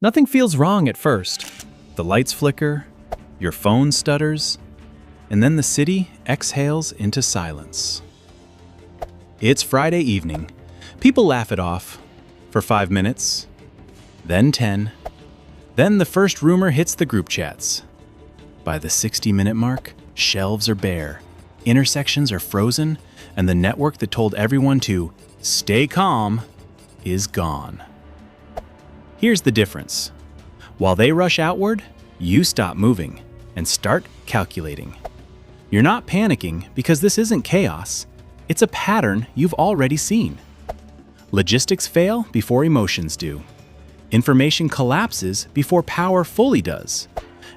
Nothing feels wrong at first. The lights flicker, your phone stutters, and then the city exhales into silence. It's Friday evening. People laugh it off for 5 minutes, then 10. Then the first rumor hits the group chats. By the 60-minute mark, shelves are bare, intersections are frozen, and the network that told everyone to stay calm is gone. Here's the difference. While they rush outward, you stop moving and start calculating. You're not panicking because this isn't chaos. It's a pattern you've already seen. Logistics fail before emotions do. Information collapses before power fully does.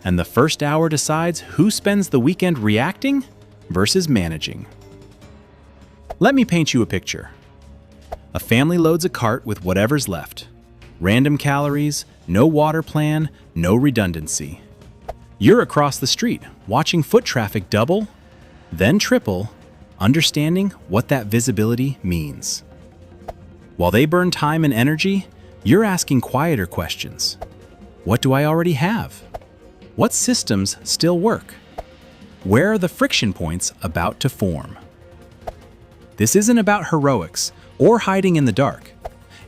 And the first hour decides who spends the weekend reacting versus managing. Let me paint you a picture. A family loads a cart with whatever's left. Random calories, no water plan, no redundancy. You're across the street, watching foot traffic double, then triple, understanding what that visibility means. While they burn time and energy, you're asking quieter questions. What do I already have? What systems still work? Where are the friction points about to form? This isn't about heroics or hiding in the dark.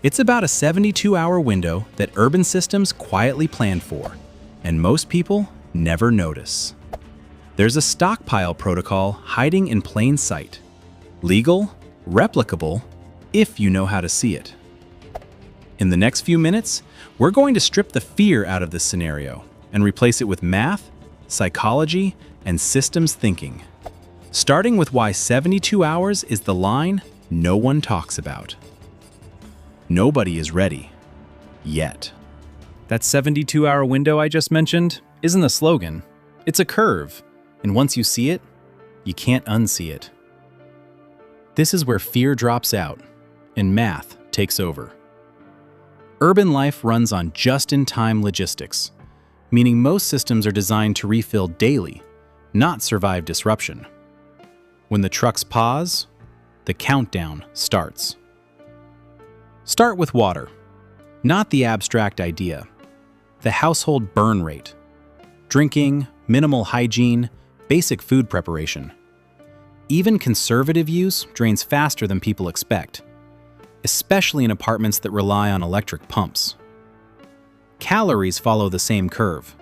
It's about a 72-hour window that urban systems quietly plan for, and most people never notice. There's a stockpile protocol hiding in plain sight. Legal, replicable, if you know how to see it. In the next few minutes, we're going to strip the fear out of this scenario and replace it with math, psychology, and systems thinking. Starting with why 72 hours is the line no one talks about. Nobody is ready. Yet. That 72-hour window I just mentioned isn't a slogan. It's a curve, and once you see it, you can't unsee it. This is where fear drops out, and math takes over. Urban life runs on just-in-time logistics, meaning most systems are designed to refill daily, not survive disruption. When the trucks pause, the countdown starts. Start with water, not the abstract idea, the household burn rate. Drinking, minimal hygiene, basic food preparation. Even conservative use drains faster than people expect, especially in apartments that rely on electric pumps. Calories follow the same curve.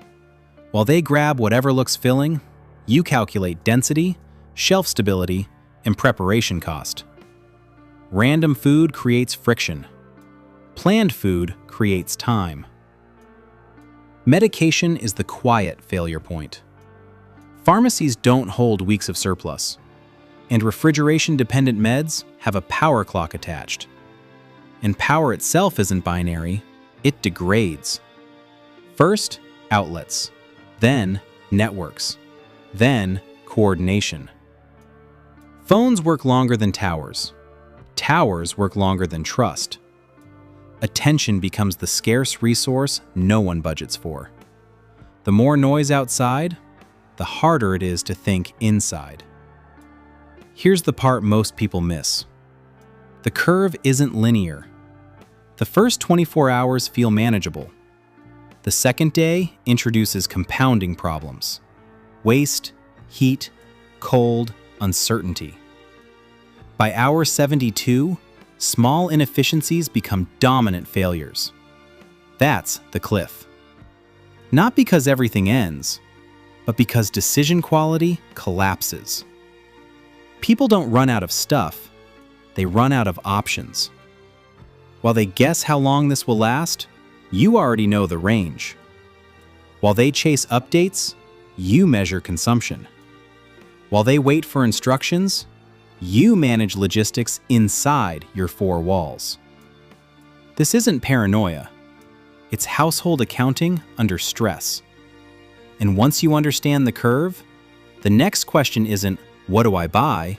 While they grab whatever looks filling, you calculate density, shelf stability, and preparation cost. Random food creates friction. Planned food creates time. Medication is the quiet failure point. Pharmacies don't hold weeks of surplus, and refrigeration-dependent meds have a power clock attached. And power itself isn't binary, it degrades. First, outlets, then networks, then coordination. Phones work longer than towers. Towers work longer than trust. Attention becomes the scarce resource no one budgets for. The more noise outside, the harder it is to think inside. Here's the part most people miss. The curve isn't linear. The first 24 hours feel manageable. The second day introduces compounding problems. Waste, heat, cold, uncertainty. By hour 72, small inefficiencies become dominant failures. That's the cliff. Not because everything ends, but because decision quality collapses. People don't run out of stuff, they run out of options. While they guess how long this will last, you already know the range. While they chase updates, you measure consumption. While they wait for instructions, you manage logistics inside your four walls. This isn't paranoia. It's household accounting under stress. And once you understand the curve, the next question isn't, what do I buy?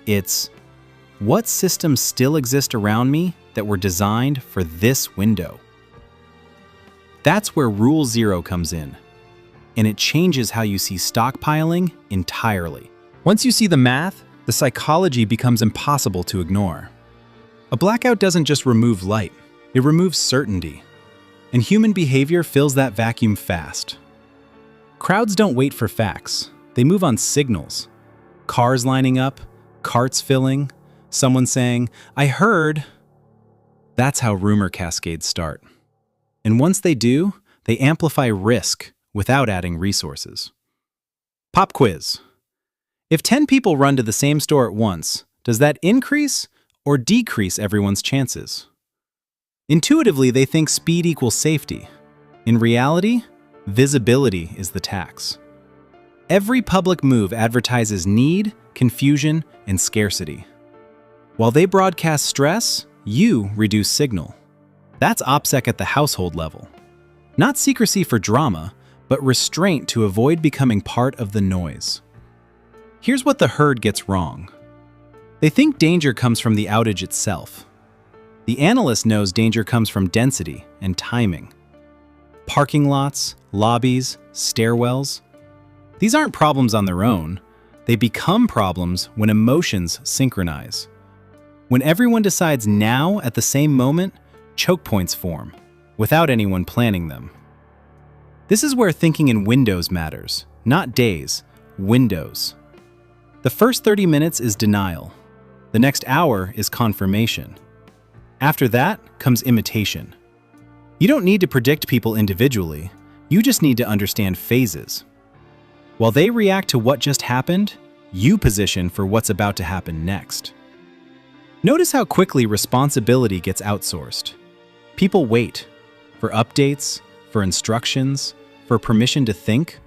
It's, what systems still exist around me that were designed for this window? That's where Rule Zero comes in, and it changes how you see stockpiling entirely. Once you see the math, the psychology becomes impossible to ignore. A blackout doesn't just remove light, it removes certainty. and human behavior fills that vacuum fast. Crowds don't wait for facts. They move on signals. Cars lining up, carts filling, someone saying, "I heard." That's how rumor cascades start. And once they do, they amplify risk without adding resources. Pop quiz. If 10 people run to the same store at once, does that increase or decrease everyone's chances? Intuitively, they think speed equals safety. In reality, visibility is the tax. Every public move advertises need, confusion, and scarcity. While they broadcast stress, you reduce signal. That's OPSEC at the household level. Not secrecy for drama, but restraint to avoid becoming part of the noise. Here's what the herd gets wrong. They think danger comes from the outage itself. The analyst knows danger comes from density and timing. Parking lots, lobbies, stairwells. These aren't problems on their own. They become problems when emotions synchronize. When everyone decides now at the same moment, choke points form, without anyone planning them. This is where thinking in windows matters, not days, windows. The first 30 minutes is denial. The next hour is confirmation. After that comes imitation. You don't need to predict people individually, you just need to understand phases. While they react to what just happened, you position for what's about to happen next. Notice how quickly responsibility gets outsourced. People wait for updates, for instructions, for permission to think.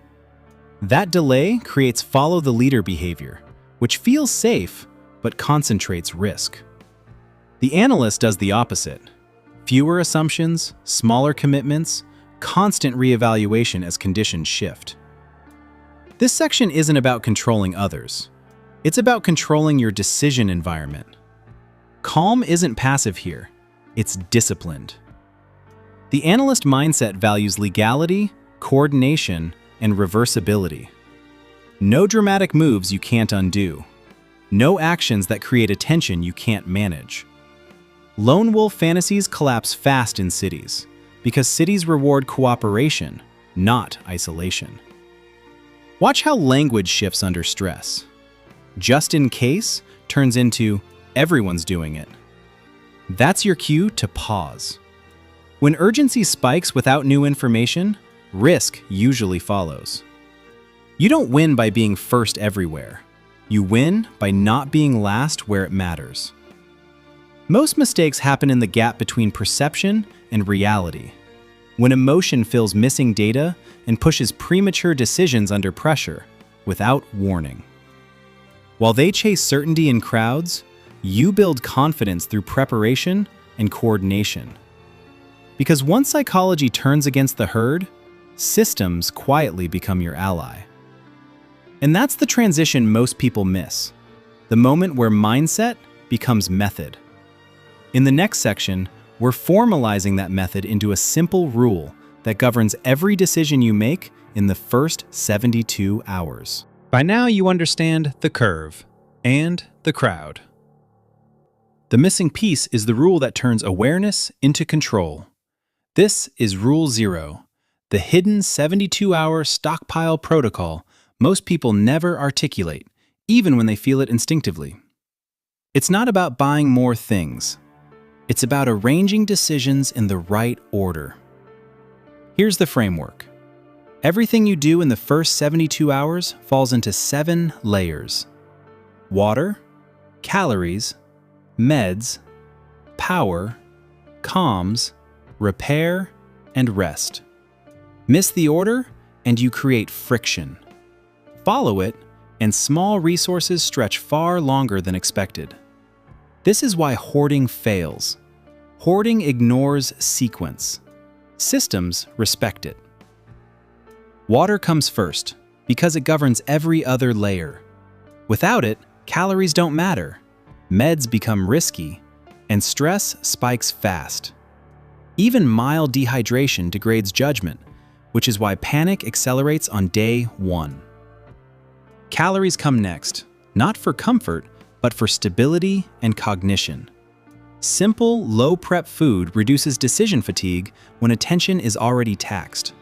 That delay creates follow-the-leader behavior, which feels safe but concentrates risk. The analyst does the opposite. Fewer assumptions, smaller commitments, constant reevaluation as conditions shift. This section isn't about controlling others. It's about controlling your decision environment. Calm isn't passive here, it's disciplined. The analyst mindset values legality, coordination, and reversibility. No dramatic moves you can't undo. No actions that create attention you can't manage. Lone wolf fantasies collapse fast in cities, because cities reward cooperation, not isolation. Watch how language shifts under stress. Just in case turns into everyone's doing it. That's your cue to pause. When urgency spikes without new information, risk usually follows. You don't win by being first everywhere. You win by not being last where it matters. Most mistakes happen in the gap between perception and reality, when emotion fills missing data and pushes premature decisions under pressure without warning. While they chase certainty in crowds, you build confidence through preparation and coordination. Because once psychology turns against the herd, systems quietly become your ally. And that's the transition most people miss, the moment where mindset becomes method. In the next section, we're formalizing that method into a simple rule that governs every decision you make in the first 72 hours. By now you understand the curve and the crowd. The missing piece is the rule that turns awareness into control. This is Rule 0, the hidden 72-hour stockpile protocol most people never articulate, even when they feel it instinctively. It's not about buying more things. It's about arranging decisions in the right order. Here's the framework. Everything you do in the first 72 hours falls into 7 layers: water, calories, meds, power, comms, repair, and rest. Miss the order, and you create friction. Follow it, and small resources stretch far longer than expected. This is why hoarding fails. Hoarding ignores sequence. Systems respect it. Water comes first, because it governs every other layer. Without it, calories don't matter, meds become risky, and stress spikes fast. Even mild dehydration degrades judgment, which is why panic accelerates on day 1. Calories come next, not for comfort, but for stability and cognition. Simple, low-prep food reduces decision fatigue when attention is already taxed.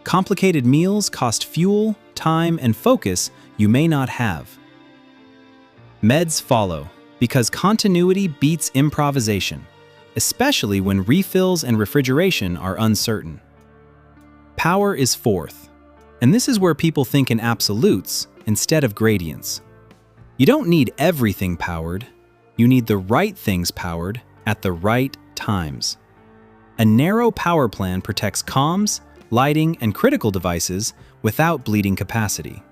Complicated meals cost fuel, time, and focus you may not have. Meds follow, because continuity beats improvisation, especially when refills and refrigeration are uncertain. Power is fourth, and this is where people think in absolutes instead of gradients. You don't need everything powered, you need the right things powered at the right times. A narrow power plan protects comms, lighting, and critical devices without bleeding capacity.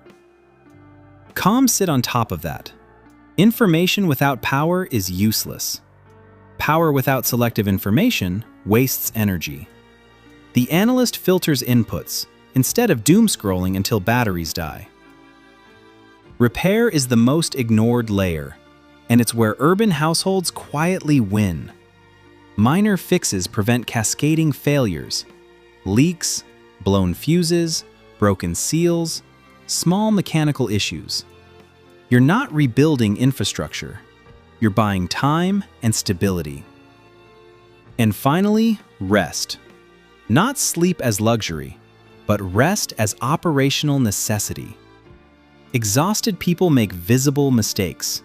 Comms sit on top of that. Information without power is useless. Power without selective information wastes energy. The analyst filters inputs, instead of doom-scrolling until batteries die. Repair is the most ignored layer, and it's where urban households quietly win. Minor fixes prevent cascading failures, leaks, blown fuses, broken seals, small mechanical issues. You're not rebuilding infrastructure, you're buying time and stability. And finally, rest. Not sleep as luxury, but rest as operational necessity. Exhausted people make visible mistakes,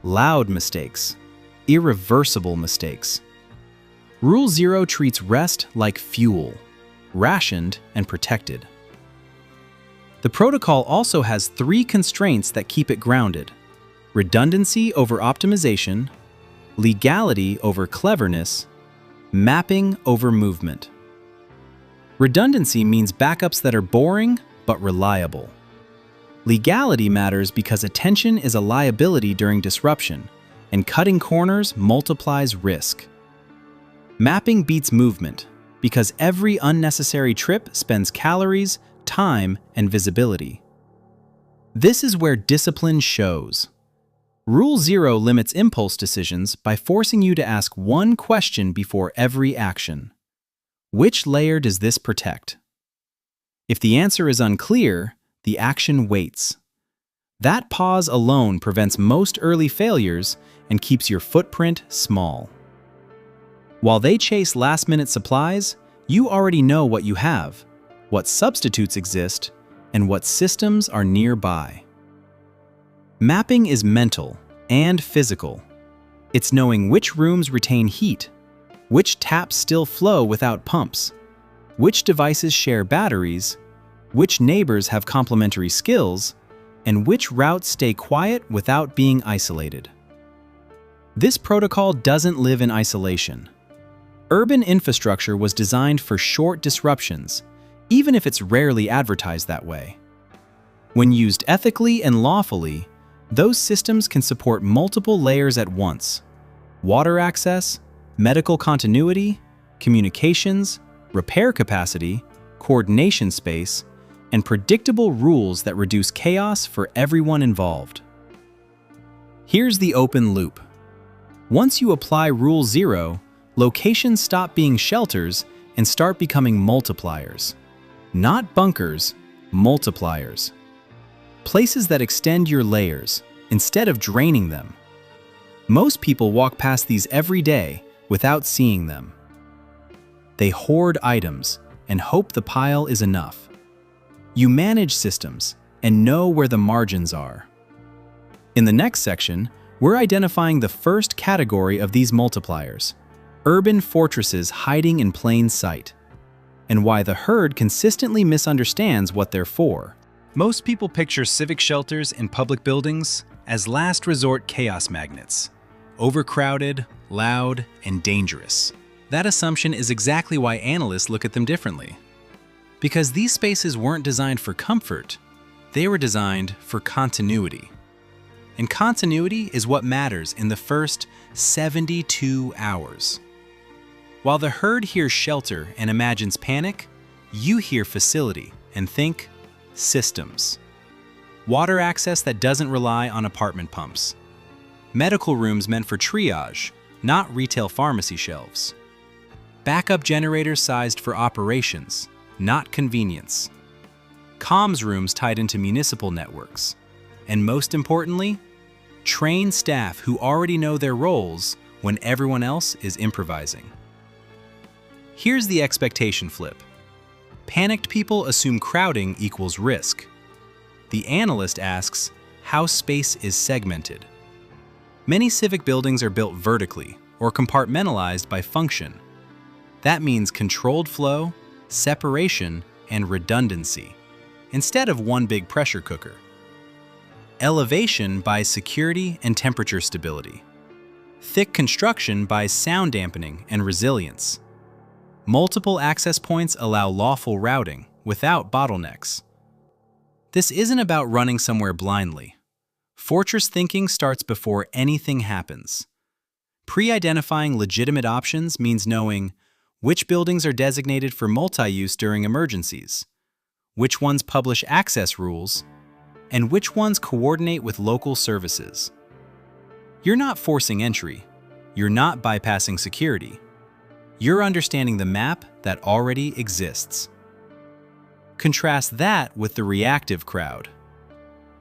loud mistakes, irreversible mistakes. Rule 0 treats rest like fuel, rationed and protected. The protocol also has 3 constraints that keep it grounded: redundancy over optimization, legality over cleverness, mapping over movement. Redundancy means backups that are boring but reliable. Legality matters because attention is a liability during disruption, and cutting corners multiplies risk. Mapping beats movement because every unnecessary trip spends calories, time, and visibility. This is where discipline shows. Rule 0 limits impulse decisions by forcing you to ask one question before every action. Which layer does this protect? If the answer is unclear, the action waits. That pause alone prevents most early failures and keeps your footprint small. While they chase last-minute supplies, you already know what you have, what substitutes exist, and what systems are nearby. Mapping is mental and physical. It's knowing which rooms retain heat, which taps still flow without pumps, which devices share batteries, which neighbors have complementary skills, and which routes stay quiet without being isolated. This protocol doesn't live in isolation. Urban infrastructure was designed for short disruptions, even if it's rarely advertised that way. When used ethically and lawfully, those systems can support multiple layers at once: water access, medical continuity, communications, repair capacity, coordination space, and predictable rules that reduce chaos for everyone involved. Here's the open loop. Once you apply Rule 0, locations stop being shelters and start becoming multipliers. Not bunkers, multipliers. Places that extend your layers instead of draining them. Most people walk past these every day without seeing them. They hoard items and hope the pile is enough. You manage systems and know where the margins are. In the next section, we're identifying the first category of these multipliers: urban fortresses hiding in plain sight, and why the herd consistently misunderstands what they're for. Most people picture civic shelters in public buildings as last resort chaos magnets, overcrowded, loud, and dangerous. That assumption is exactly why analysts look at them differently. Because these spaces weren't designed for comfort, they were designed for continuity. And continuity is what matters in the first 72 hours. While the herd hears shelter and imagines panic, you hear facility and think systems. Water access that doesn't rely on apartment pumps. Medical rooms meant for triage, not retail pharmacy shelves. Backup generators sized for operations, not convenience. Comms rooms tied into municipal networks. And most importantly, trained staff who already know their roles when everyone else is improvising. Here's the expectation flip. Panicked people assume crowding equals risk. The analyst asks how space is segmented. Many civic buildings are built vertically or compartmentalized by function. That means controlled flow, separation, and redundancy, instead of one big pressure cooker. Elevation buys security and temperature stability. Thick construction buys sound dampening and resilience. Multiple access points allow lawful routing without bottlenecks. This isn't about running somewhere blindly. Fortress thinking starts before anything happens. Pre-identifying legitimate options means knowing which buildings are designated for multi-use during emergencies, which ones publish access rules, and which ones coordinate with local services. You're not forcing entry. You're not bypassing security. You're understanding the map that already exists. Contrast that with the reactive crowd.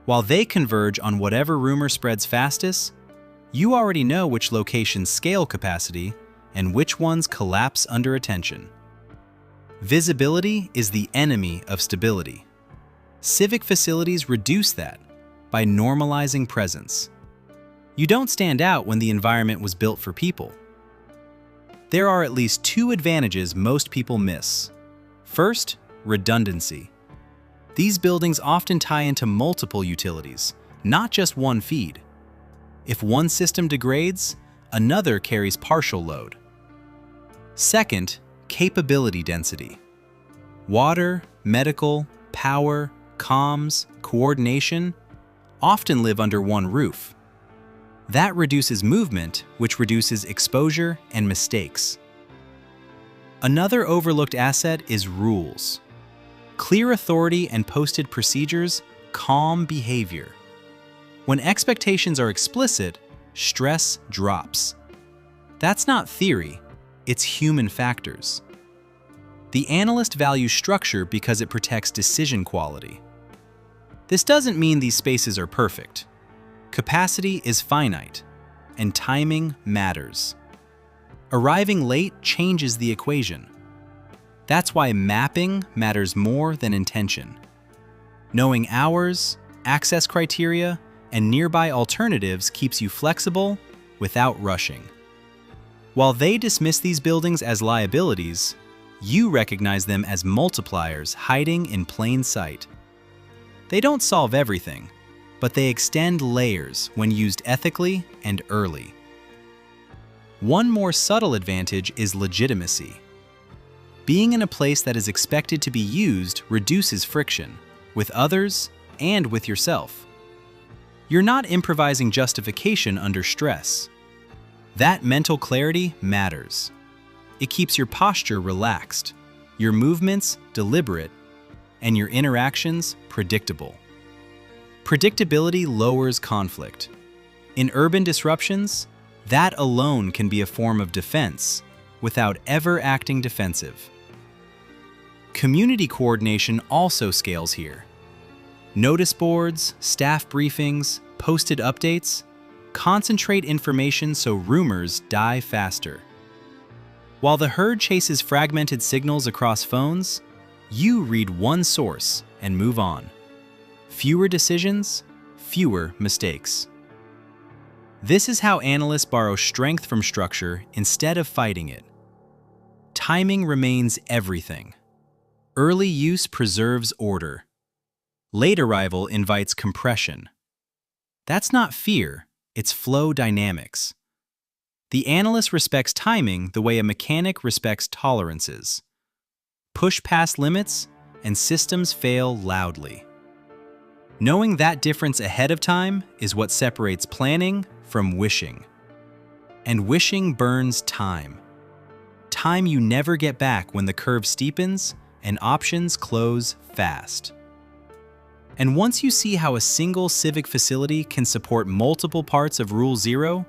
While they converge on whatever rumor spreads fastest, you already know which locations scale capacity and which ones collapse under attention. Visibility is the enemy of stability. Civic facilities reduce that by normalizing presence. You don't stand out when the environment was built for people. There are at least two advantages most people miss. First, redundancy. These buildings often tie into multiple utilities, not just one feed. If one system degrades, another carries partial load. Second, capability density. Water, medical, power, comms, coordination often live under one roof. That reduces movement, which reduces exposure and mistakes. Another overlooked asset is rules. Clear authority and posted procedures calm behavior. When expectations are explicit, stress drops. That's not theory, it's human factors. The analyst values structure because it protects decision quality. This doesn't mean these spaces are perfect. Capacity is finite, and timing matters. Arriving late changes the equation. That's why mapping matters more than intention. Knowing hours, access criteria, and nearby alternatives keeps you flexible without rushing. While they dismiss these buildings as liabilities, you recognize them as multipliers hiding in plain sight. They don't solve everything, but they extend layers when used ethically and early. One more subtle advantage is legitimacy. Being in a place that is expected to be used reduces friction, with others and with yourself. You're not improvising justification under stress. That mental clarity matters. It keeps your posture relaxed, your movements deliberate, and your interactions predictable. Predictability lowers conflict. In urban disruptions, that alone can be a form of defense without ever acting defensive. Community coordination also scales here. Notice boards, staff briefings, posted updates concentrate information so rumors die faster. While the herd chases fragmented signals across phones, you read one source and move on. Fewer decisions, fewer mistakes. This is how analysts borrow strength from structure instead of fighting it. Timing remains everything. Early use preserves order. Late arrival invites compression. That's not fear, it's flow dynamics. The analyst respects timing the way a mechanic respects tolerances. Push past limits, and systems fail loudly. Knowing that difference ahead of time is what separates planning from wishing. And wishing burns time. Time you never get back when the curve steepens and options close fast. And once you see how a single civic facility can support multiple parts of Rule Zero,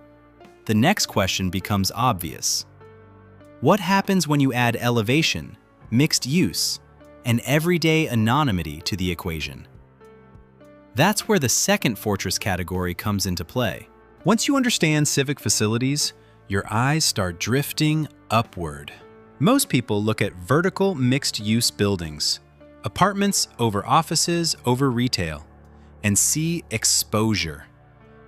the next question becomes obvious. What happens when you add elevation, mixed use, and everyday anonymity to the equation? That's where the second fortress category comes into play. Once you understand civic facilities, Your eyes start drifting upward. Most people look at vertical mixed-use buildings, apartments over offices over retail, and see exposure.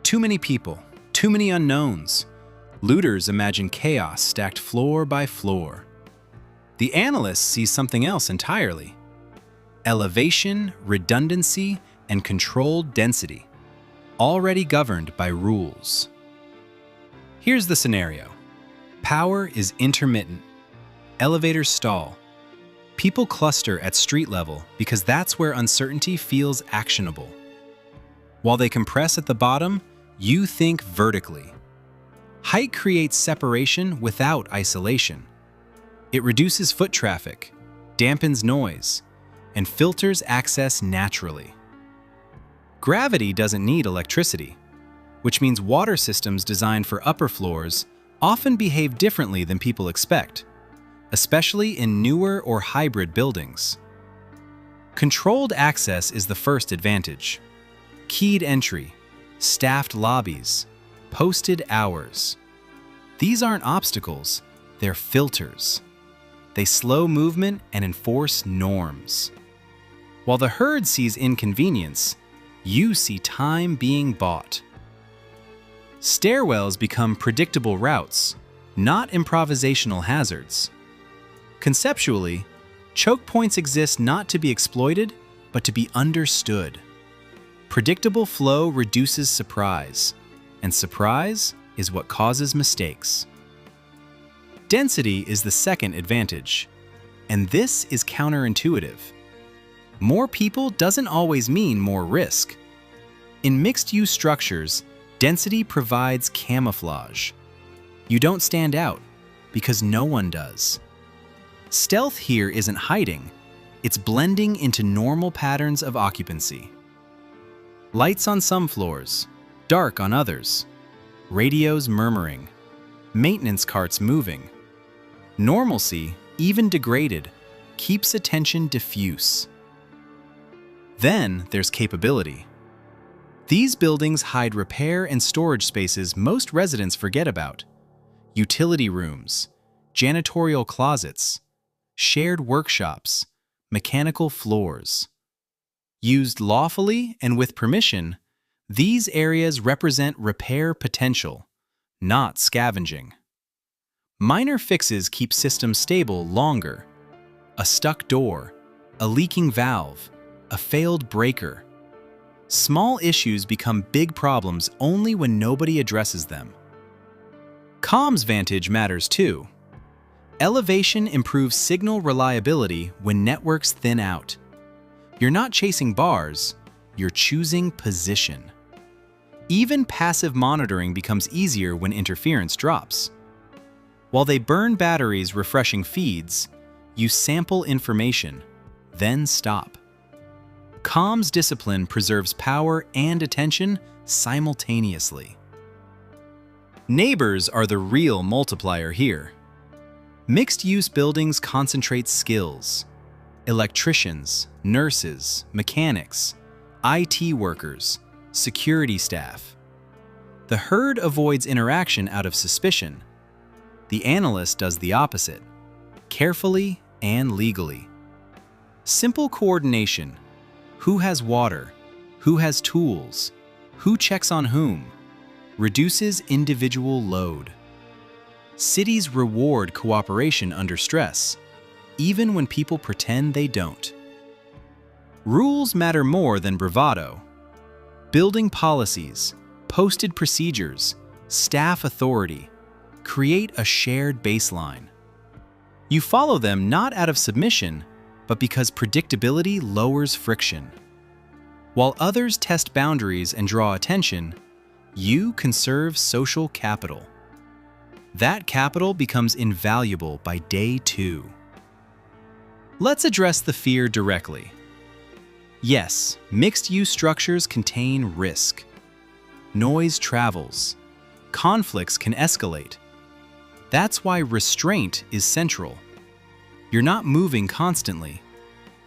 Too many people, too many unknowns. Looters imagine chaos stacked floor by floor. The analyst sees something else entirely. Elevation, redundancy, and controlled density, already governed by rules. Here's the scenario. Power is intermittent. Elevators stall. People cluster at street level because that's where uncertainty feels actionable. While they compress at the bottom, you think vertically. Height creates separation without isolation. It reduces foot traffic, dampens noise, and filters access naturally. Gravity doesn't need electricity, which means water systems designed for upper floors often behave differently than people expect, especially in newer or hybrid buildings. Controlled access is the first advantage. Keyed entry, staffed lobbies, posted hours. These aren't obstacles, they're filters. They slow movement and enforce norms. While the herd sees inconvenience, you see time being bought. Stairwells become predictable routes, not improvisational hazards. Conceptually, choke points exist not to be exploited, but to be understood. Predictable flow reduces surprise, and surprise is what causes mistakes. Density is the second advantage, and this is counterintuitive. More people doesn't always mean more risk. In mixed-use structures, density provides camouflage. You don't stand out, because no one does. Stealth here isn't hiding, it's blending into normal patterns of occupancy. Lights on some floors, dark on others. Radios murmuring. Maintenance carts moving. Normalcy, even degraded, keeps attention diffuse. Then there's capability. These buildings hide repair and storage spaces most residents forget about. Utility rooms, janitorial closets, shared workshops, mechanical floors. Used lawfully and with permission, these areas represent repair potential, not scavenging. Minor fixes keep systems stable longer. A stuck door, a leaking valve, a failed breaker. Small issues become big problems only when nobody addresses them. Comms vantage matters too. Elevation improves signal reliability when networks thin out. You're not chasing bars, you're choosing position. Even passive monitoring becomes easier when interference drops. While they burn batteries refreshing feeds, you sample information, then stop. Comms discipline preserves power and attention simultaneously. Neighbors are the real multiplier here. Mixed-use buildings concentrate skills. Electricians, nurses, mechanics, IT workers, security staff. The herd avoids interaction out of suspicion. The analyst does the opposite, carefully and legally. Simple coordination. Who has water? Who has tools? Who checks on whom? Reduces individual load. Cities reward cooperation under stress, even when people pretend they don't. Rules matter more than bravado. Building policies, posted procedures, staff authority create a shared baseline. You follow them not out of submission, but because predictability lowers friction. While others test boundaries and draw attention, you conserve social capital. That capital becomes invaluable by day 2. Let's address the fear directly. Yes, mixed-use structures contain risk. Noise travels. Conflicts can escalate. That's why restraint is central. You're not moving constantly.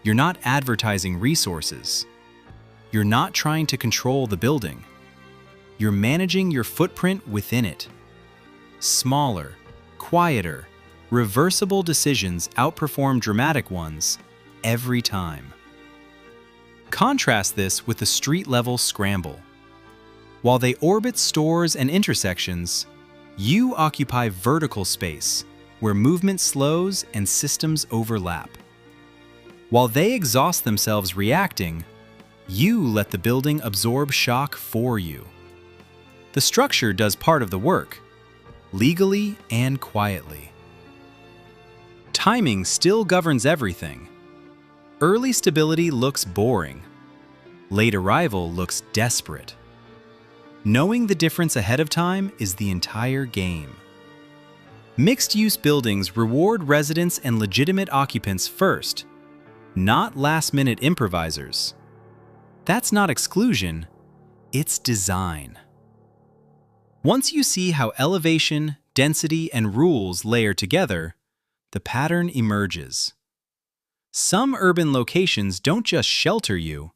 You're not advertising resources. You're not trying to control the building. You're managing your footprint within it. smaller, quieter, reversible decisions outperform dramatic ones every time. Contrast this with the street-level scramble. While they orbit stores and intersections, you occupy vertical space where movement slows and systems overlap. While they exhaust themselves reacting, you let the building absorb shock for you. The structure does part of the work, legally and quietly. Timing still governs everything. Early stability looks boring. Late arrival looks desperate. Knowing the difference ahead of time is the entire game. Mixed-use buildings reward residents and legitimate occupants first, not last-minute improvisers. That's not exclusion, it's design. Once you see how elevation, density, and rules layer together, the pattern emerges. Some urban locations don't just shelter you,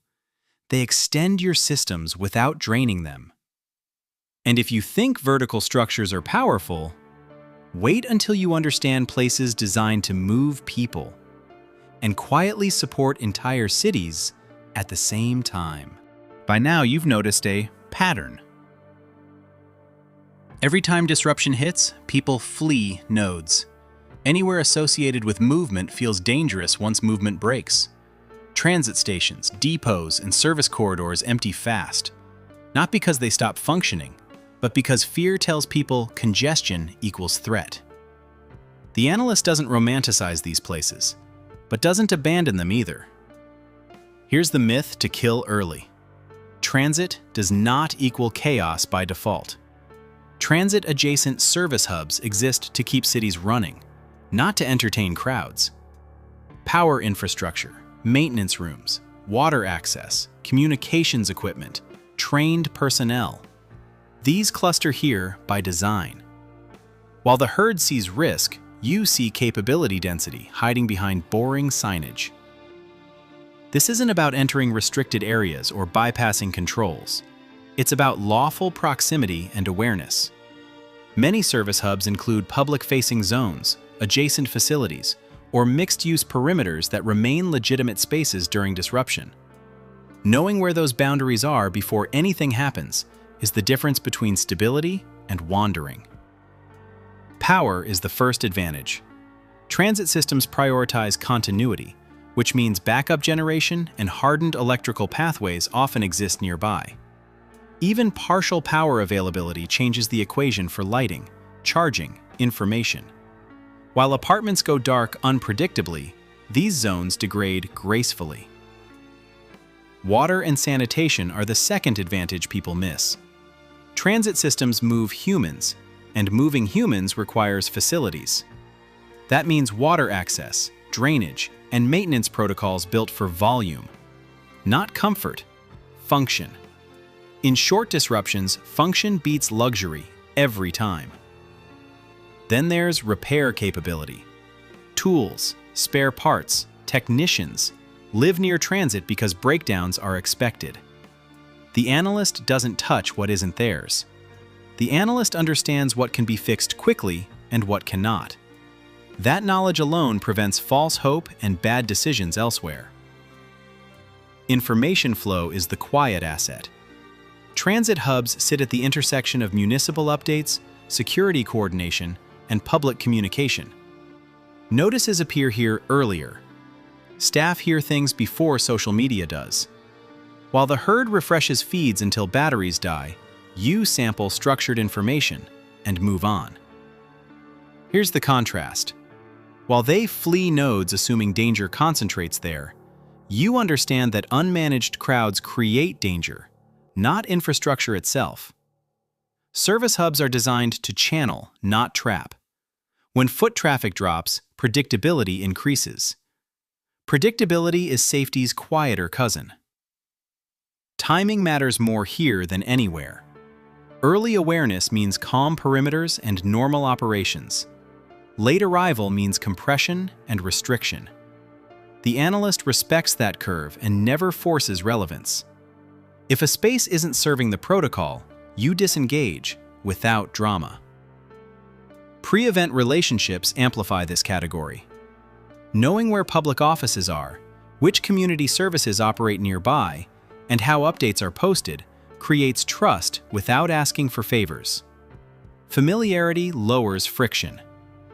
they extend your systems without draining them. And if you think vertical structures are powerful, wait until you understand places designed to move people and quietly support entire cities at the same time. By now, you've noticed a pattern. Every time disruption hits, people flee nodes. Anywhere associated with movement feels dangerous once movement breaks. Transit stations, depots, and service corridors empty fast, not because they stop functioning, but because fear tells people congestion equals threat. The analyst doesn't romanticize these places, but doesn't abandon them either. Here's the myth to kill early. Transit does not equal chaos by default. Transit-adjacent service hubs exist to keep cities running, not to entertain crowds. Power infrastructure, maintenance rooms, water access, communications equipment, trained personnel. These cluster here by design. While the herd sees risk, you see capability density hiding behind boring signage. This isn't about entering restricted areas or bypassing controls. It's about lawful proximity and awareness. Many service hubs include public-facing zones, adjacent facilities, or mixed-use perimeters that remain legitimate spaces during disruption. Knowing where those boundaries are before anything happens is the difference between stability and wandering. Power is the first advantage. Transit systems prioritize continuity, which means backup generation and hardened electrical pathways often exist nearby. Even partial power availability changes the equation for lighting, charging, information. While apartments go dark unpredictably, these zones degrade gracefully. Water and sanitation are the second advantage people miss. Transit systems move humans, and moving humans requires facilities. That means water access, drainage, and maintenance protocols built for volume. Not comfort, function. In short disruptions, function beats luxury every time. Then there's repair capability. Tools, spare parts, technicians live near transit because breakdowns are expected. The analyst doesn't touch what isn't theirs. The analyst understands what can be fixed quickly and what cannot. That knowledge alone prevents false hope and bad decisions elsewhere. Information flow is the quiet asset. Transit hubs sit at the intersection of municipal updates, security coordination, and public communication. Notices appear here earlier. Staff hear things before social media does. While the herd refreshes feeds until batteries die, you sample structured information and move on. Here's the contrast. While they flee nodes assuming danger concentrates there, you understand that unmanaged crowds create danger, not infrastructure itself. Service hubs are designed to channel, not trap. When foot traffic drops, predictability increases. Predictability is safety's quieter cousin. Timing matters more here than anywhere. Early awareness means calm perimeters and normal operations. Late arrival means compression and restriction. The analyst respects that curve and never forces relevance. If a space isn't serving the protocol, you disengage without drama. Pre-event relationships amplify this category. Knowing where public offices are, which community services operate nearby, and how updates are posted creates trust without asking for favors. Familiarity lowers friction.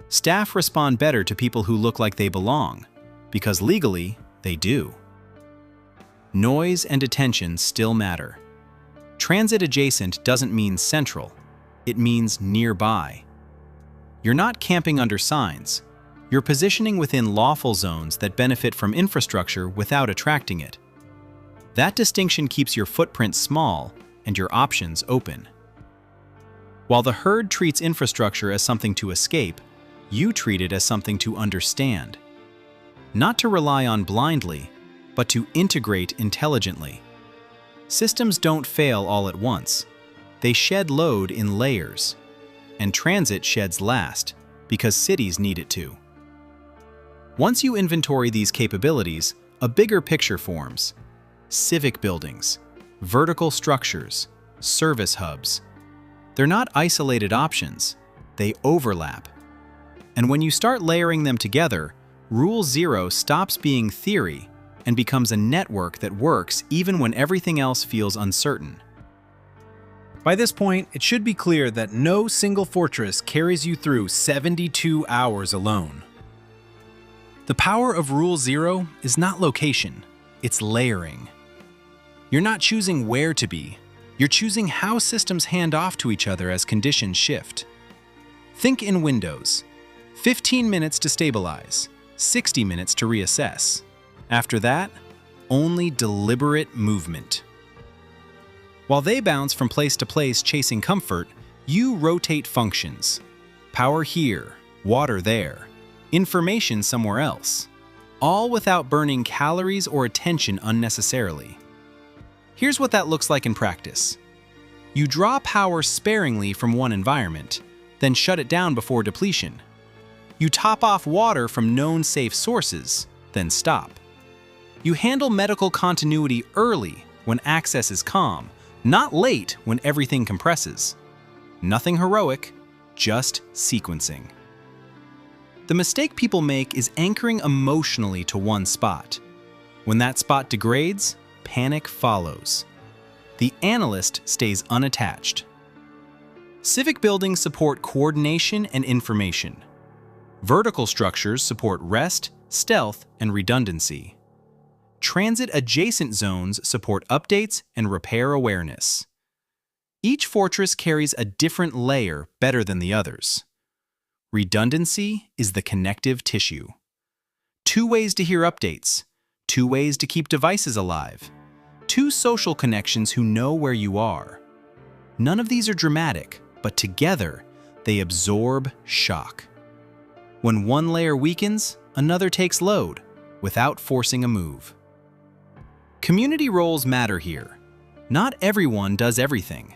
Staff respond better to people who look like they belong, because legally, they do. Noise and attention still matter. Transit adjacent doesn't mean central, it means nearby. You're not camping under signs. You're positioning within lawful zones that benefit from infrastructure without attracting it. That distinction keeps your footprint small and your options open. While the herd treats infrastructure as something to escape, you treat it as something to understand. Not to rely on blindly, but to integrate intelligently. Systems don't fail all at once. They shed load in layers. And transit sheds last, because cities need it to. Once you inventory these capabilities, a bigger picture forms. Civic buildings, vertical structures, service hubs. They're not isolated options, they overlap. And when you start layering them together, Rule Zero stops being theory and becomes a network that works even when everything else feels uncertain. By this point, it should be clear that no single fortress carries you through 72 hours alone. The power of Rule Zero is not location, it's layering. You're not choosing where to be, you're choosing how systems hand off to each other as conditions shift. Think in windows. 15 minutes to stabilize, 60 minutes to reassess. After that, only deliberate movement. While they bounce from place to place chasing comfort, you rotate functions. Power here, water there, information somewhere else, all without burning calories or attention unnecessarily. Here's what that looks like in practice. You draw power sparingly from one environment, then shut it down before depletion. You top off water from known safe sources, then stop. You handle medical continuity early when access is calm, not late when everything compresses. Nothing heroic, just sequencing. The mistake people make is anchoring emotionally to one spot. When that spot degrades, panic follows. The analyst stays unattached. Civic buildings support coordination and information. Vertical structures support rest, stealth, and redundancy. Transit-adjacent zones support updates and repair awareness. Each fortress carries a different layer better than the others. Redundancy is the connective tissue. 2 ways to hear updates, 2 ways to keep devices alive, 2 social connections who know where you are. None of these are dramatic, but together, they absorb shock. When one layer weakens, another takes load, without forcing a move. Community roles matter here. Not everyone does everything.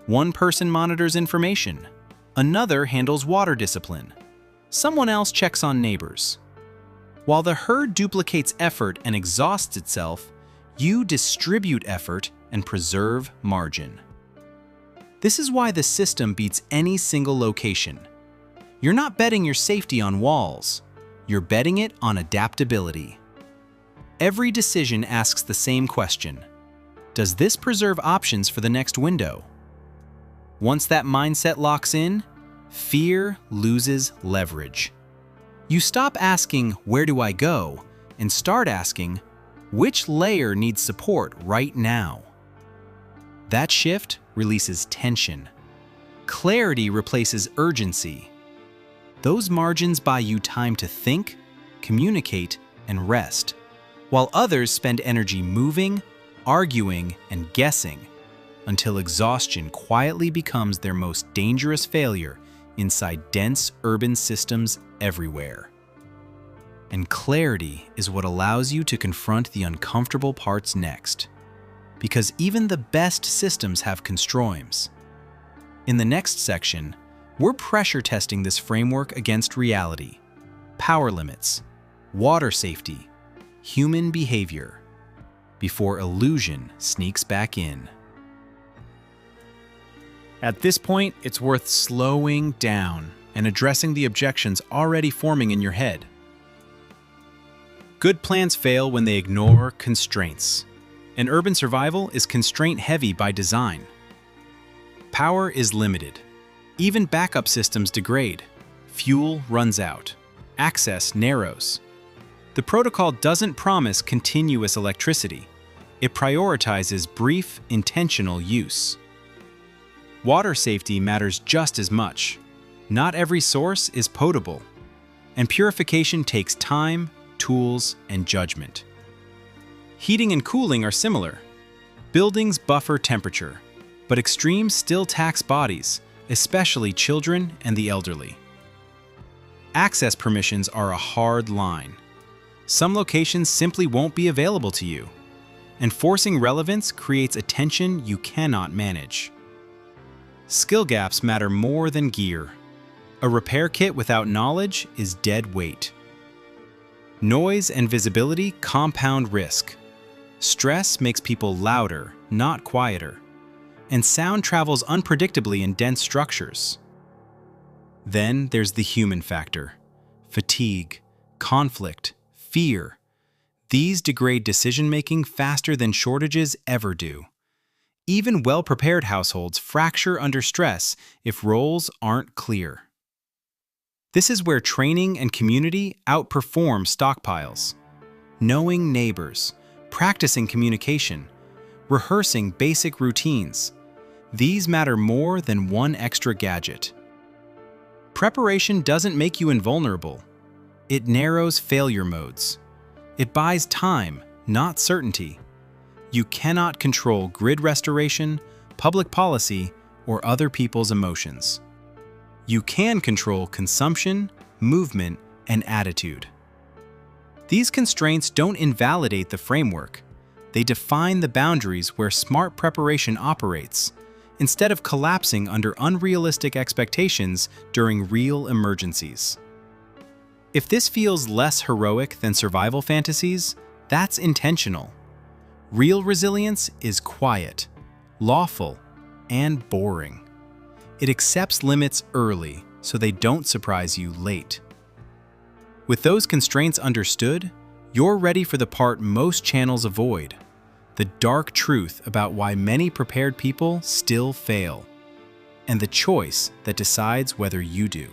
One person monitors information. Another handles water discipline. Someone else checks on neighbors. While the herd duplicates effort and exhausts itself, you distribute effort and preserve margin. This is why the system beats any single location. You're not betting your safety on walls. You're betting it on adaptability. Every decision asks the same question. Does this preserve options for the next window? Once that mindset locks in, fear loses leverage. You stop asking, "Where do I go?" and start asking, "Which layer needs support right now?" That shift releases tension. Clarity replaces urgency. Those margins buy you time to think, communicate, and rest, while others spend energy moving, arguing, and guessing until exhaustion quietly becomes their most dangerous failure inside dense urban systems everywhere. And clarity is what allows you to confront the uncomfortable parts next, because even the best systems have constraints. In the next section, we're pressure testing this framework against reality, power limits, water safety, human behavior, before illusion sneaks back in. At this point, it's worth slowing down and addressing the objections already forming in your head. Good plans fail when they ignore constraints, and urban survival is constraint-heavy by design. Power is limited. Even backup systems degrade. Fuel runs out. Access narrows. The protocol doesn't promise continuous electricity. It prioritizes brief, intentional use. Water safety matters just as much. Not every source is potable, and purification takes time, tools, and judgment. Heating and cooling are similar. Buildings buffer temperature, but extremes still tax bodies, especially children and the elderly. Access permissions are a hard line. Some locations simply won't be available to you. Enforcing relevance creates a tension you cannot manage. Skill gaps matter more than gear. A repair kit without knowledge is dead weight. Noise and visibility compound risk. Stress makes people louder, not quieter. And sound travels unpredictably in dense structures. Then there's the human factor. Fatigue, conflict, fear. These degrade decision-making faster than shortages ever do. Even well-prepared households fracture under stress if roles aren't clear. This is where training and community outperform stockpiles. Knowing neighbors, practicing communication, rehearsing basic routines. These matter more than one extra gadget. Preparation doesn't make you invulnerable. It narrows failure modes. It buys time, not certainty. You cannot control grid restoration, public policy, or other people's emotions. You can control consumption, movement, and attitude. These constraints don't invalidate the framework. They define the boundaries where smart preparation operates, instead of collapsing under unrealistic expectations during real emergencies. If this feels less heroic than survival fantasies, that's intentional. Real resilience is quiet, lawful, and boring. It accepts limits early so they don't surprise you late. With those constraints understood, you're ready for the part most channels avoid, the dark truth about why many prepared people still fail, and the choice that decides whether you do.